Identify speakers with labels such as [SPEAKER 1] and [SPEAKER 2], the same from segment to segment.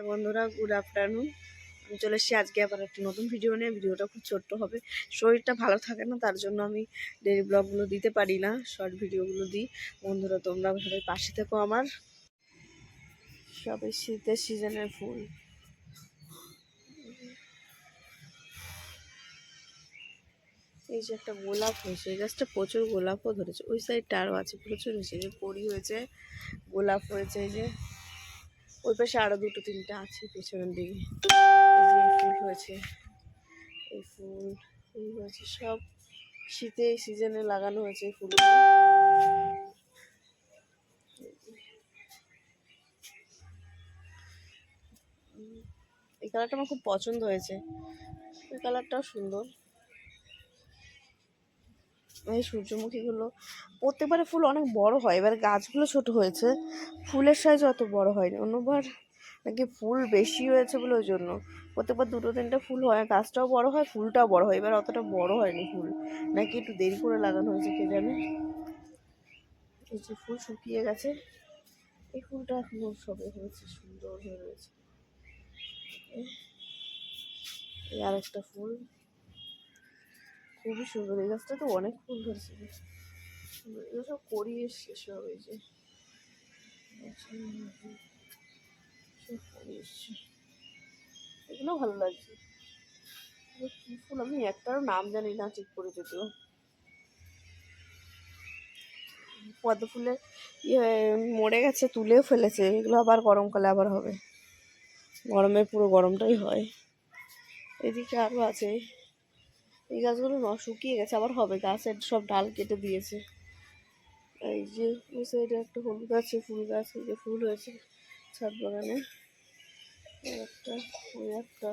[SPEAKER 1] বন্ধুরা, good afternoon. আমি চলে এসেছি আজকে আবার একটা নতুন ভিডিও নিয়ে। ভিডিওটা খুব ছোট্ট হবে, শরীরটা ভালো থাকে না, তার জন্য আমি ডেইলি ব্লগগুলো দিতে পারি না, শর্ট ভিডিওগুলো দিই। বন্ধুরা, তোমরা সবাই পাশে থেকো আমার। সবাই শীতের সিজনের ফুল, এই যে একটা গোলাপ হয়েছে, এই গাছটা প্রচুর গোলাপও ধরেছে, ওই সাইডটা আরও আছে, প্রচুর হয়েছে। এই যে পরি হয়েছে, গোলাপ হয়েছে, এই যে ওই পাশে আরও দুটো তিনটা আছে পেছনের দিকে। এই যে ফুল হয়েছে, এই ফুল এই হয়েছে, সব শীতে এই সিজনে লাগানো হয়েছে এই ফুলগুলো। এই কালারটা আমার খুব পছন্দ হয়েছে, এই কালারটাও সুন্দর। এই সূর্যমুখীগুলো প্রত্যেকবারে ফুল অনেক বড় হয়, এবার গাছগুলো ছোট হয়েছে, ফুলের সাইজ অত বড় হয়নি। অন্যবার নাকি ফুল বেশি হয়েছে বলে ওই জন্য প্রত্যেকবার দুটো তিনটে ফুল হয়, গাছটাও বড় হয়, ফুলটাও বড় হয়। এবার অতটা বড় হয়নি ফুল, নাকি একটু দেরি করে লাগানো হয়েছে কে জানে। এই যে ফুল শুকিয়ে গেছে, এই ফুলটা এখনো সবে হয়েছে, সুন্দর হয়ে রয়েছে। এই আর একটা ফুল খুবই সুন্দর, এই গাছটা তো অনেক ফুল ধরেছে, এগুলো সব করিয়ে এসছে সব। এই যে সব করিয়ে এসছে, এগুলো ভালো লাগছে। কি ফুল আমি একটারও নাম জানি না ঠিক করে, যদিও পদ্ম ফুলের মরে গেছে, তুলেও ফেলেছে, এগুলো আবার গরমকালে আবার হবে, গরমে পুরো গরমটাই হয়। এদিকে আরও আছে, এই গাছগুলো শুকিয়ে গেছে, আবার হবে, গাছের সব ডাল কেটে দিয়েছে। এই যে ওই সাইডে একটা হলুদ গাছে ফুল গাছ, এই যে ফুল হয়েছে ছাদ বাগানে। একটা ওই একটা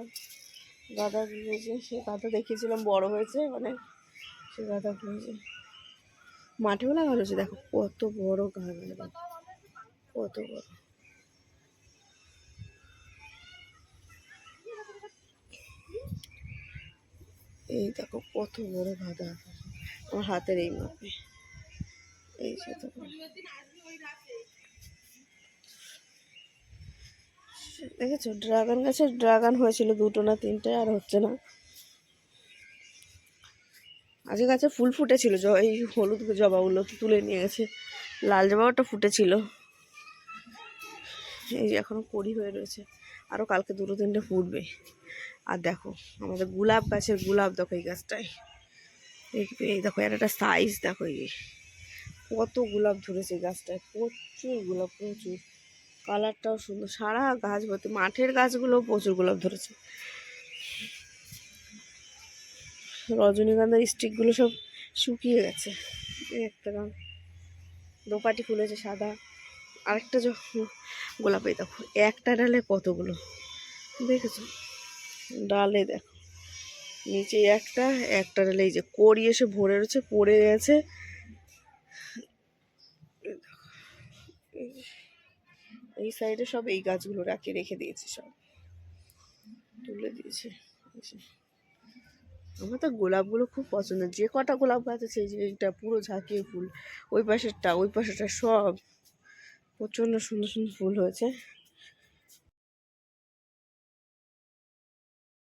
[SPEAKER 1] গাঁদা দিয়েছে, সেই গাঁদা দেখিয়েছিলাম, বড় হয়েছে মানে, সেই গাঁদা হয়েছে মাঠেও লাগানো হয়েছে। দেখো কত বড় গাঁদা, কত বড়। এই দেখো কত বড় গাঁদা, আমার হাতের এই মাপে। এই যে দেখো, দেখেছো ড্রাগন গাছের ড্রাগন হয়েছিল দুটো না তিনটে, আর হচ্ছে না। আজকে গাছে ফুল ফুটেছিল, এই হলুদ জবাগুলো তো তুলে নিয়ে গেছে, লাল জবাটা ফুটেছিল। এই যে এখনো কড়ি হয়ে রয়েছে, আরও কালকে দুটো তিনটে ফুটবে। আর দেখো আমাদের গোলাপ গাছের গোলাপ, দেখো এই গাছটায়, এই দেখো একটা সাইজ দেখো, এই কত গোলাপ ধরেছে গাছটায়, প্রচুর গোলাপ, প্রচুর। কালারটাও সুন্দর, সারা গাছ ভর্তি, মাঠের গাছগুলো প্রচুর গোলাপ ধরেছে। রজনীগন্ধার স্টিকগুলো সব শুকিয়ে গেছে। এই একটা গান দোপাটি ফুলেছে সাদা, আরেকটা গোলাপ, এই দেখো একটা ডালে কতগুলো, দেখেছো ডালে দেখো, নিচে একটা একটা ডালে এই যে কড়ি এসে ভরে রয়েছে, পড়ে গেছে। এই সাইডে সব এই গাছগুলো রেখে দিয়েছি, সব তুলে দিয়েছে। আমার তো গোলাপগুলো খুব পছন্দ, যে কটা গোলাপ গাছ আছে, এই যে এইটা পুরো ঝাঁকিয়ে ফুল, ওই পাশেরটা সব প্রচণ্ড সুন্দর সুন্দর ফুল হয়েছে।